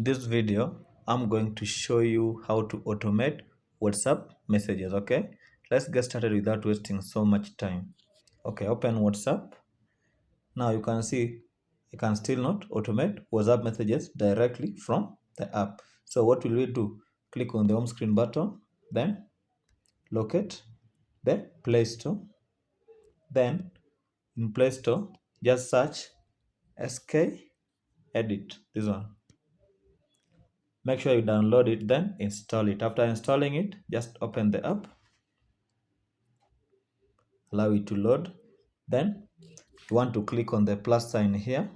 this video, I'm going to show you how to automate WhatsApp messages. Okay, let's get started without wasting so much time. Okay, open WhatsApp. Now you can see you can still not automate WhatsApp messages directly from the app. So what will we do? Click on the home screen button, then locate the Play Store. Then in Play Store, just search SK Edit, this one. Make sure you download it, then install it. After installing it, just open the app, allow it to load. Then you want to click on the plus sign here.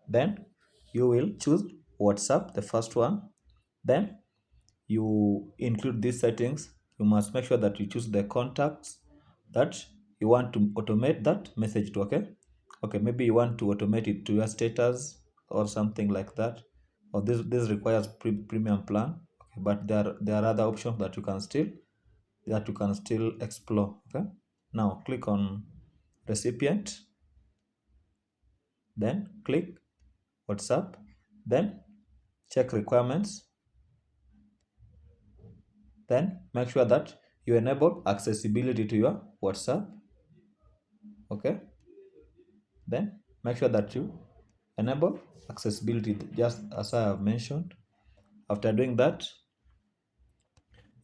Then you will choose WhatsApp, the first one. Then you include these settings. You must make sure that you choose the contacts that you want to automate that message to. Okay, maybe you want to automate it to your status or something like that, or this requires premium plan. Okay, but there are other options that you can still explore. Okay, now click on recipient, then click WhatsApp, then check requirements, then make sure that you enable accessibility to your WhatsApp. Okay, then make sure that you enable accessibility just as I have mentioned. After doing that,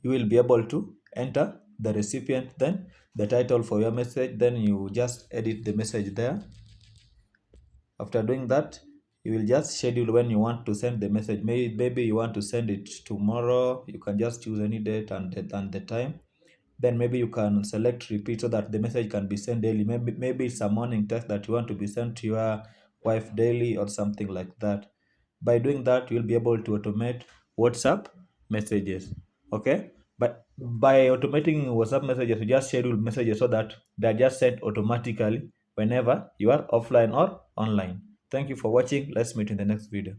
you will be able to enter the recipient, then the title for your message, then you just edit the message there. After doing that, you will just schedule when you want to send the message. Maybe you want to send it tomorrow. You can just choose any date and the time. Then maybe you can select repeat so that the message can be sent daily. Maybe it's a morning text that you want to be sent to your wife daily or something like that. By doing that, you'll be able to automate WhatsApp messages. Okay, but by automating WhatsApp messages, you just schedule messages so that they're just sent automatically whenever you are offline or online. Thank you for watching. Let's meet in the next video.